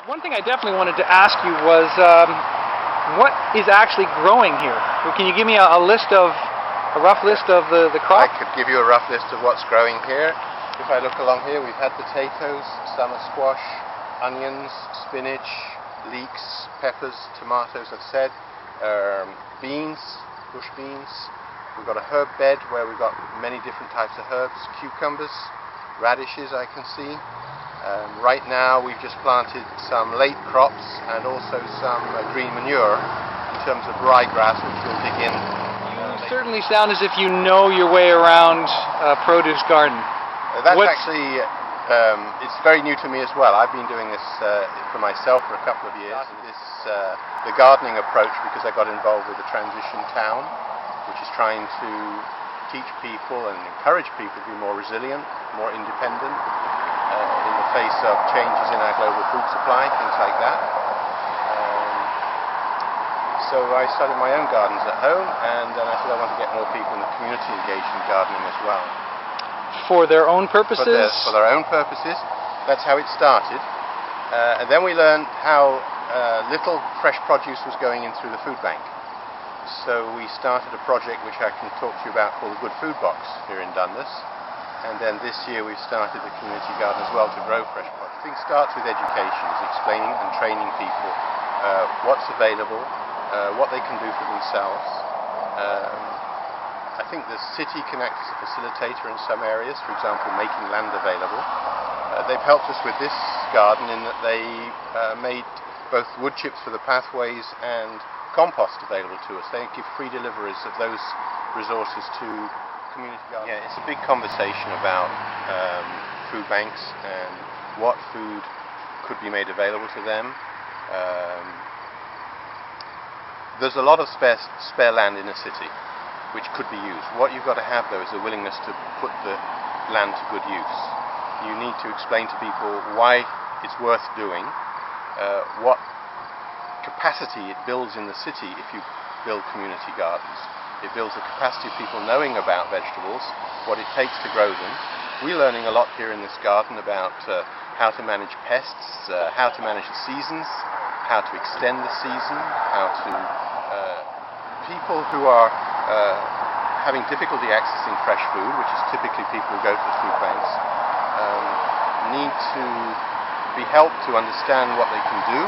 One thing I definitely wanted to ask you was what is actually growing here? Can you give me a rough list of the crop? I could give you a rough list of what's growing here. If I look along here, we've had potatoes, summer squash, onions, spinach, leeks, peppers, tomatoes, I've said, beans, bush beans. We've got a herb bed where we've got many different types of herbs, cucumbers, radishes I can see. Right now we've just planted some late crops and also some green manure in terms of ryegrass, which we'll dig in. You certainly sound as if you know your way around a produce garden. Actually, it's very new to me as well. I've been doing this for myself for a couple of years. The gardening approach, because I got involved with the Transition Town, which is trying to teach people and encourage people to be more resilient, more independent in the face of changes in our global food supply, things like that. So I started my own gardens at home, and then I said I want to get more people in the community engaged in gardening as well. For their own purposes? For their own purposes. That's how it started. And then we learned how little fresh produce was going in through the food bank. So we started a project which I can talk to you about called the Good Food Box here in Dundas. And then this year we've started the community garden as well to grow fresh produce. Things starts with education, is explaining and training people what's available, what they can do for themselves. I think the city can act as a facilitator in some areas, for example making land available. They've helped us with this garden in that they made both wood chips for the pathways and compost available to us. They give free deliveries of those resources to community gardens. Yeah, it's a big conversation about food banks and what food could be made available to them. There's a lot of spare land in a city which could be used. What you've got to have though is a willingness to put the land to good use. You need to explain to people why it's worth doing, what capacity it builds in the city if you build community gardens. It builds the capacity of people knowing about vegetables, what it takes to grow them. We're learning a lot here in this garden about how to manage pests, how to manage the seasons, how to extend the season, how to... people who are having difficulty accessing fresh food, which is typically people who go to the food banks, need to be helped to understand what they can do,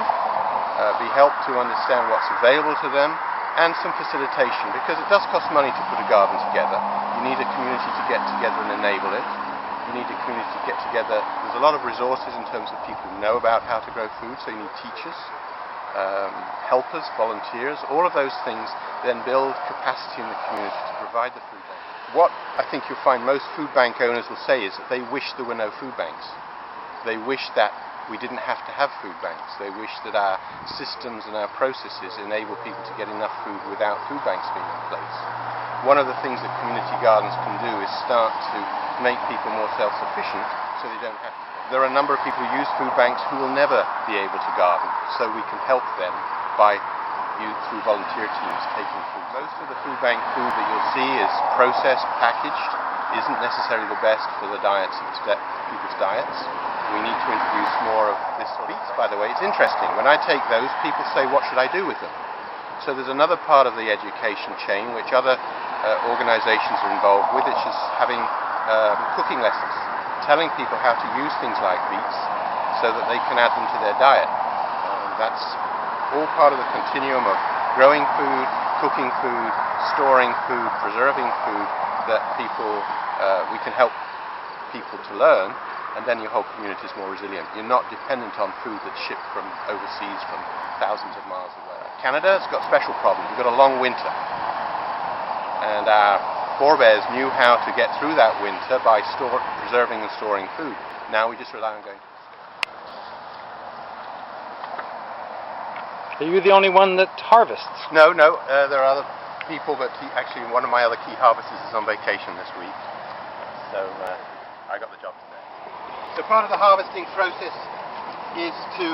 be helped to understand what's available to them, and some facilitation, because it does cost money to put a garden together. You need a community to get together and enable it. You need a community to get together. There's a lot of resources in terms of people who know about how to grow food, so you need teachers, helpers, volunteers. All of those things then build capacity in the community to provide the food bank. What I think you'll find most food bank owners will say is that they wish there were no food banks. They wish that we didn't have to have food banks. They wish that our systems and our processes enable people to get enough food without food banks being in place. One of the things that community gardens can do is start to make people more self-sufficient so they don't have to. There are a number of people who use food banks who will never be able to garden, so we can help them by through volunteer teams taking food. Most of the food bank food that you'll see is processed, packaged, isn't necessarily the best for the diets of people's diets. We need to introduce more of this sort of beets, by the way. It's interesting. When I take those, people say, what should I do with them? So there's another part of the education chain which other organizations are involved with, which is having cooking lessons, telling people how to use things like beets so that they can add them to their diet. That's all part of the continuum of growing food, cooking food, storing food, preserving food that we can help people to learn. And then your whole community is more resilient. You're not dependent on food that's shipped from overseas from thousands of miles away. Canada's got special problems. We've got a long winter. And our forebears knew how to get through that winter by preserving and storing food. Now we just rely on going to the store. Are you the only one that harvests? No. There are other people, but actually one of my other key harvesters is on vacation this week. So I got the job today. So part of the harvesting process is to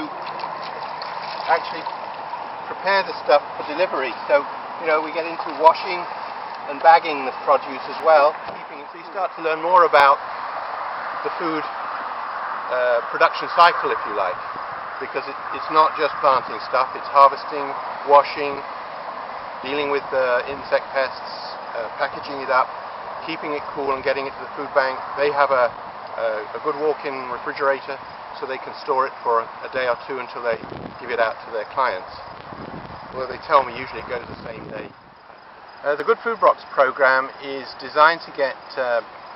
actually prepare the stuff for delivery. So, we get into washing and bagging the produce as well. So you start to learn more about the food production cycle, if you like. because it's not just planting stuff, it's harvesting, washing, dealing with insect pests, packaging it up, keeping it cool and getting it to the food bank. They have a good walk-in refrigerator, so they can store it for a day or two until they give it out to their clients. Well, they tell me usually it goes the same day. The Good Food Box program is designed to get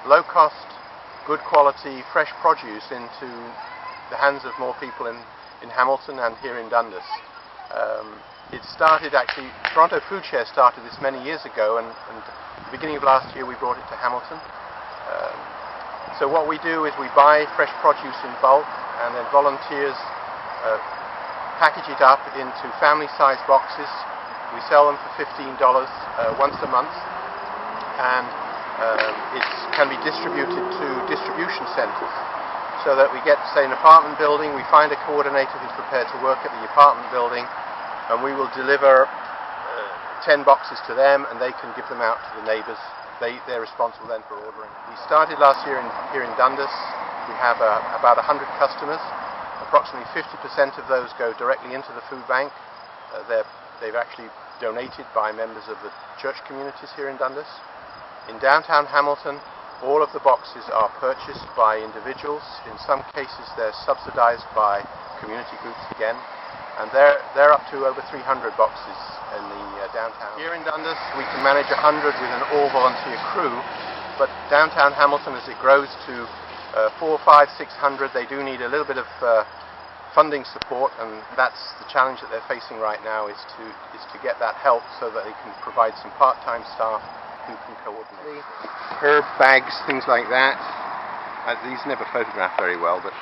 low-cost, good quality, fresh produce into the hands of more people in Hamilton and here in Dundas. It started actually, Toronto Food Share started this many years ago, and at the beginning of last year we brought it to Hamilton. So what we do is we buy fresh produce in bulk, and then volunteers package it up into family-sized boxes. We sell them for $15 once a month, and it can be distributed to distribution centres, so that we get, say, an apartment building, we find a coordinator who's prepared to work at the apartment building, and we will deliver 10 boxes to them, and they can give them out to the neighbours. They're responsible then for ordering. We started last year here in Dundas. We have about 100 customers. Approximately 50% of those go directly into the food bank. They've actually donated by members of the church communities here in Dundas. In downtown Hamilton, all of the boxes are purchased by individuals. In some cases they're subsidized by community groups again, and they're up to over 300 boxes in the downtown. Here in Dundas we can manage 100 with an all-volunteer crew, but downtown Hamilton, as it grows to 400, 500, 600, they do need a little bit of funding support, and that's the challenge that they're facing right now, is to get that help so that they can provide some part-time staff who can coordinate. Herb bags, things like that. These never photograph very well, but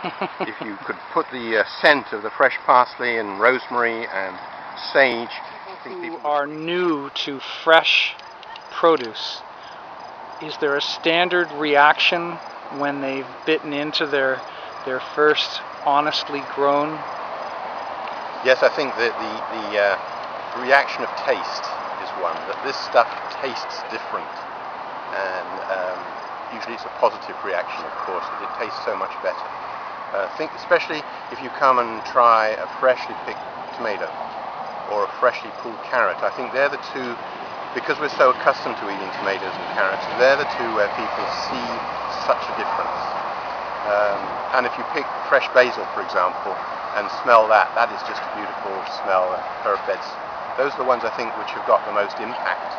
if you could put the scent of the fresh parsley and rosemary and sage. People who are new to fresh produce, is there a standard reaction when they've bitten into their first honestly grown? Yes, I think that the reaction of taste is one, that this stuff tastes different, and usually it's a positive reaction, of course, that it tastes so much better. Think especially if you come and try a freshly picked tomato or a freshly pulled carrot. I think they're the two, because we're so accustomed to eating tomatoes and carrots, they're the two where people see such a difference. And if you pick fresh basil, for example, and smell that is just a beautiful smell, herb beds. Those are the ones I think which have got the most impact.